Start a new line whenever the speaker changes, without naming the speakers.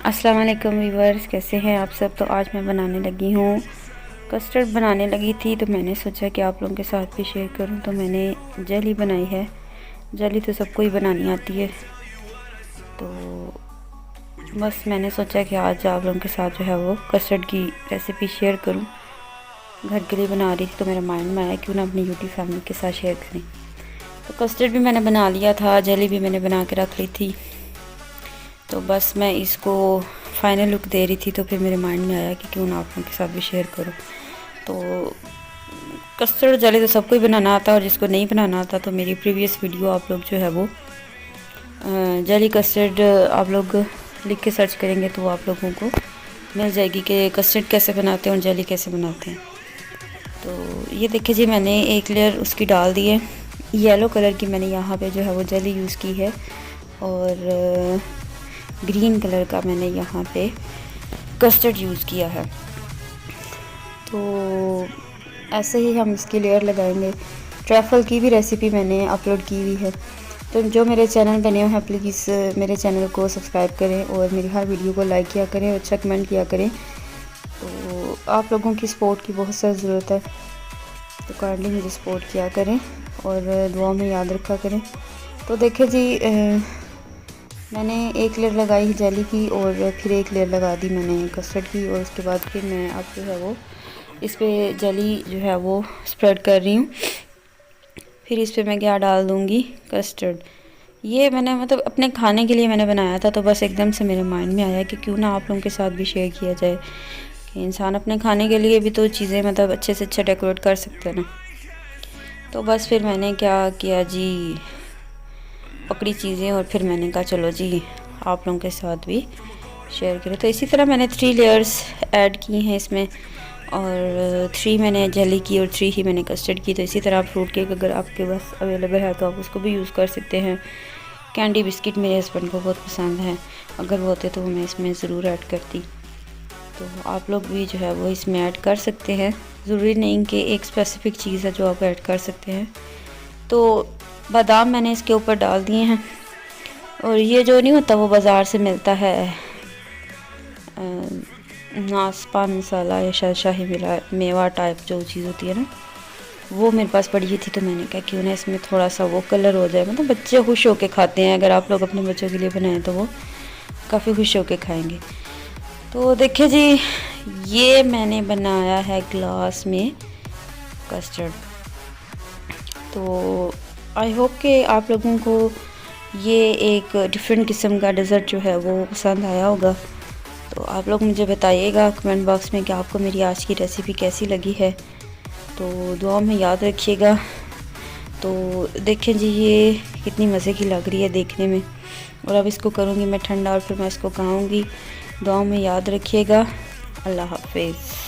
अस्सलाम वालेकुम व्यूअर्स, कैसे हैं आप सब। तो आज मैं बनाने लगी हूँ कस्टर्ड बनाने लगी थी, तो मैंने सोचा कि आप लोगों के साथ भी शेयर करूँ। तो मैंने जेली बनाई है। जेली तो सबको ही बनानी आती है, तो बस मैंने सोचा कि आज आप लोगों के साथ जो है वो कस्टर्ड की रेसिपी शेयर करूँ। घर के लिए बना रही थी तो मेरे माइंड में आया क्यों ना अपनी यूट्यूब फैमिली के साथ शेयर करें। तो कस्टर्ड भी मैंने बना लिया था, जेली भी मैंने बना के रख ली थी। तो बस मैं इसको फाइनल लुक दे रही थी, तो फिर मेरे माइंड में आया कि क्यों ना आप लोगों के साथ भी शेयर करो। तो कस्टर्ड जेली तो सबको ही बनाना आता है, और जिसको नहीं बनाना आता तो मेरी प्रीवियस वीडियो आप लोग जो है वो जेली कस्टर्ड आप लोग लिख के सर्च करेंगे तो आप लोगों को मिल जाएगी कि कस्टर्ड कैसे बनाते हैं और जेली कैसे बनाते हैं। तो ये देखिए जी, मैंने एक लेयर उसकी डाल दी है। येलो कलर की मैंने यहाँ पे जो है वो जेली यूज़ की है, और ग्रीन कलर का मैंने यहाँ पे कस्टर्ड यूज़ किया है। तो ऐसे ही हम इसकी लेयर लगाएंगे। ट्रैफल की भी रेसिपी मैंने अपलोड की हुई है, तो जो मेरे चैनल बने हुए हैं प्लीज़ मेरे चैनल को सब्सक्राइब करें और मेरी हर वीडियो को लाइक किया करें और अच्छा कमेंट किया करें। तो आप लोगों की सपोर्ट की बहुत ज़्यादा ज़रूरत है, तो काइंडली मुझे सपोर्ट किया करें और दुआ में याद रखा करें। तो देखिए जी, मैंने एक लेयर लगाई जेली की और फिर एक लेयर लगा दी मैंने कस्टर्ड की, और उसके बाद फिर मैं अब जो है वो इस पर जेली जो है वो स्प्रेड कर रही हूँ। फिर इस पर मैं क्या डाल दूँगी, कस्टर्ड। ये मैंने मतलब अपने खाने के लिए मैंने बनाया था, तो बस एकदम से मेरे माइंड में आया कि क्यों ना आप लोगों के साथ भी शेयर किया जाए कि इंसान अपने खाने के लिए भी तो चीज़ें मतलब अच्छे से अच्छा डेकोरेट कर सकते हैं ना। तो बस फिर मैंने क्या किया जी, पकड़ी चीज़ें, और फिर मैंने कहा चलो जी आप लोगों के साथ भी शेयर करें। तो इसी तरह मैंने 3 लेयर्स ऐड की हैं इसमें, और 3 मैंने जेली की और 3 ही मैंने कस्टर्ड की। तो इसी तरह फ्रूट केक अगर आपके पास अवेलेबल है तो आप उसको भी यूज़ कर सकते हैं। कैंडी बिस्किट मेरे हस्बैंड को बहुत पसंद है, अगर वो होते तो मैं इसमें ज़रूर ऐड करती। तो आप लोग भी जो है वो इसमें ऐड कर सकते हैं, ज़रूरी नहीं कि एक स्पेसिफ़िक चीज़ है जो आप ऐड कर सकते हैं। तो बादाम मैंने इसके ऊपर डाल दिए हैं, और ये जो नहीं होता वो बाज़ार से मिलता है नाशपान मसाला या शाही मिला मेवा टाइप जो चीज़ होती है ना, वो मेरे पास पड़ी हुई थी। तो मैंने कहा क्यों ना इसमें थोड़ा सा वो कलर हो जाए, मतलब बच्चे खुश होके खाते हैं। अगर आप लोग अपने बच्चों के लिए बनाएं तो वो काफ़ी खुश होके खाएंगे। तो देखिए जी, ये मैंने बनाया है ग्लास में कस्टर्ड। तो आई होप कि आप लोगों को ये एक डिफरेंट किस्म का डेज़र्ट जो है वो पसंद आया होगा। तो आप लोग मुझे बताइएगा कमेंट बॉक्स में कि आपको मेरी आज की रेसिपी कैसी लगी है। तो दुआ में याद रखिएगा। तो देखें जी, ये कितनी मज़े की लग रही है देखने में, और अब इसको करूँगी मैं ठंडा और फिर मैं इसको खाऊँगी। दुआ में याद रखिएगा। अल्लाह हाफिज़।